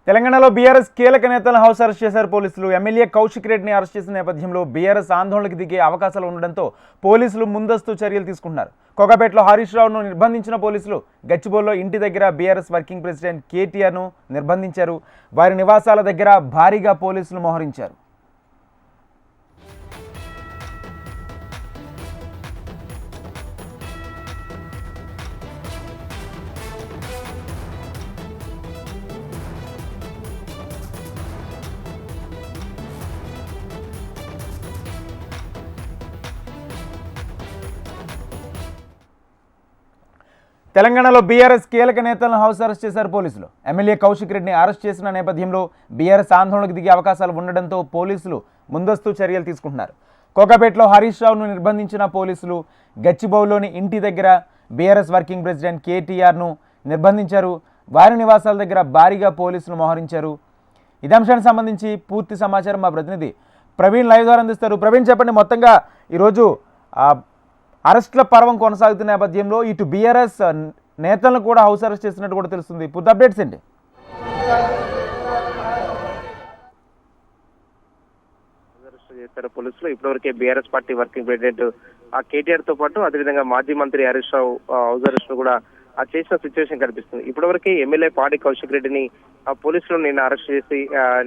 తెలంగాణలో బీఆర్ఎస్ కీలక నేతలను హౌస్ అరెస్ట్ చేశారు పోలీసులు. ఎమ్మెల్యే కౌశిక్ రెడ్డిని అరెస్ట్ చేసిన నేపథ్యంలో బీఆర్ఎస్ ఆందోళనకు దిగే అవకాశాలు ఉండడంతో పోలీసులు ముందస్తు చర్యలు తీసుకుంటున్నారు. కోకాపేటలో హరీష్ రావును నిర్బంధించిన పోలీసులు గచ్చిబౌలిలో ఇంటి దగ్గర బీఆర్ఎస్ వర్కింగ్ ప్రెసిడెంట్ కేటీఆర్ను నిర్బంధించారు. వారి నివాసాల దగ్గర భారీగా పోలీసులు మోహరించారు. తెలంగాణలో బీఆర్ఎస్ కీలక నేతలను హౌస్ అరెస్ట్ చేశారు పోలీసులు. ఎమ్మెల్యే కౌశిక్ రెడ్డిని అరెస్ట్ చేసిన నేపథ్యంలో బీఆర్ఎస్ ఆందోళనకు దిగే అవకాశాలు ఉండడంతో పోలీసులు ముందస్తు చర్యలు తీసుకుంటున్నారు. కోకాపేటలో హరీష్ రావును నిర్బంధించిన పోలీసులు గచ్చిబౌలిలోని ఇంటి దగ్గర బీఆర్ఎస్ వర్కింగ్ ప్రెసిడెంట్ కేటీఆర్ను నిర్బంధించారు. వారి నివాసాల దగ్గర భారీగా పోలీసులు మోహరించారు. ఇదే అంశానికి సంబంధించి పూర్తి సమాచారం మా ప్రతినిధి ప్రవీణ్ లైవ్ ద్వారా అందిస్తారు. ప్రవీణ్, చెప్పండి, మొత్తంగా ఈరోజు అరెస్టుల పర్వం కొనసాగుతున్న నేపథ్యంలో ఇటు బీఆర్ఎస్ నేతలను కూడా హౌస్ అరెస్ట్ చేసినట్టు కూడా తెలుస్తుంది. పూర్తి అప్డేట్స్ ఏంటి? చేశారు పోలీసులు. ఇప్పటివరకే BRS party working president KTR తో పాటు అదేవిధంగా మాజీ మంత్రి హరీష్ రావు హౌస్ అరెస్ట్ కూడా చేసిన సిచ్యువేషన్ కనిపిస్తుంది. ఇప్పటివరకే ఎమ్మెల్యే పాడి కౌశిక్ రెడ్డిని పోలీసులు నిన్న అరెస్ట్ చేసి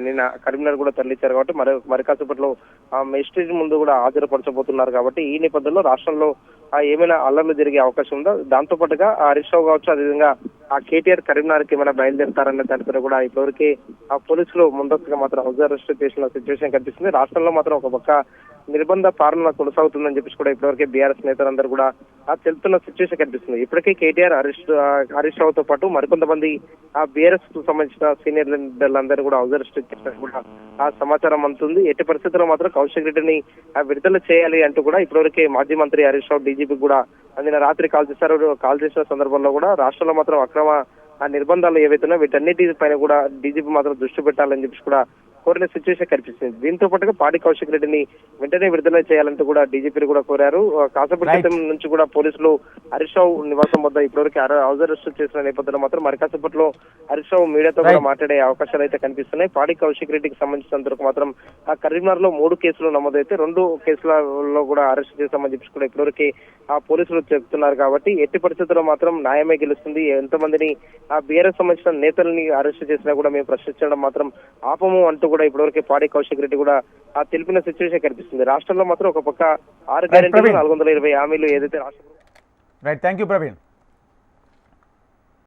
నిన్న కరీంనగర్ కూడా తరలించారు కాబట్టి మరి కాసేపట్లో మెజిస్ట్రేట్ ముందు కూడా హాజరుపరచబోతున్నారు. కాబట్టి ఈ నేపథ్యంలో రాష్ట్రంలో ఏమైనా అల్లర్లు జరిగే అవకాశం ఉందో, దాంతో పాటుగా హరీష్ రావు కావచ్చు, అదేవిధంగా కేటీఆర్ కరీంనగర్కి ఏమైనా బయలుదేరుతారన్న దానిపై కూడా ఇప్పటివరకే పోలీసులు ముందస్తుగా మాత్రం హౌస్ అరెస్ట్ చేసిన సిచ్యువేషన్ కనిపిస్తుంది. రాష్ట్రంలో మాత్రం ఒక పక్క నిర్బంధ పాలన కొనసాగుతుందని చెప్పేసి కూడా ఇప్పటివరకే బీఆర్ఎస్ నేతలందరూ కూడా తెలుపుతున్న సిచ్యువేషన్ కనిపిస్తుంది. ఇప్పటికే కేటీఆర్ హరీష్ రావుతో పాటు మరికొంతమంది బీఆర్ఎస్ కు సంబంధించిన సీనియర్ లీడర్లందరూ కూడా హౌస్ అరెస్ట్ చేసినట్టు కూడా సమాచారం అందుతుంది. ఎట్టి పరిస్థితుల్లో మాత్రం కౌశిక్ రెడ్డిని విడుదల చేయాలి అంటూ కూడా ఇప్పటివరకే మాజీ మంత్రి హరీష్ రావు డీజీపీ కూడా నిన్న రాత్రి కాల్ చేసిన సందర్భంలో కూడా రాష్ట్రంలో మాత్రం అక్రమ నిర్బంధాలు ఏవైతున్నాయో వీటన్నిటి పైన కూడా డీజీపీ మాత్రం దృష్టి పెట్టాలని చెప్పి కూడా కోరిన సిచ్యువేషన్ కనిపిస్తుంది. దీంతో పాటుగా పాడి కౌశిక్ రెడ్డిని వెంటనే విడుదల చేయాలంటూ కూడా డీజీపీ కూడా కోరారు. కాసేపటి క్రితం నుంచి కూడా పోలీసులు హరీష్ రావు నివాసం వద్ద ఇప్పటివరకు హౌస్ అరెస్ట్ చేసిన నేపథ్యంలో మాత్రం మరి కాసేపట్లో హరీష్ రావు మీడియాతో కూడా మాట్లాడే అవకాశాలు అయితే కనిపిస్తున్నాయి. పాడి కౌశిక్ రెడ్డికి సంబంధించినందుకు మాత్రం కరీంనగర్ లో 3 కేసులు నమోదైతే 2 కేసులలో కూడా అరెస్ట్ చేశామని చెప్పి కూడా ఇప్పటివరకు పోలీసులు చెప్తున్నారు. కాబట్టి ఎట్టి పరిస్థితుల్లో మాత్రం న్యాయమే గెలుస్తుంది. ఎంతమందిని బీఆర్ఎస్ సంబంధించిన నేతల్ని అరెస్ట్ చేసినా కూడా మేము ప్రశ్నించడం మాత్రం ఆపము అంటూ కూడా ఇప్పటివరకు పాడి కౌశిక్ రెడ్డి కూడా తెలిపిన సిచ్యువేషన్ కనిపిస్తుంది. రాష్ట్రంలో మాత్రం ఒక పక్క 6 గ్యారెంటీలు 420 హామీలు ఏదైతే రాష్ట్రంలో. Right, thank you Praveen.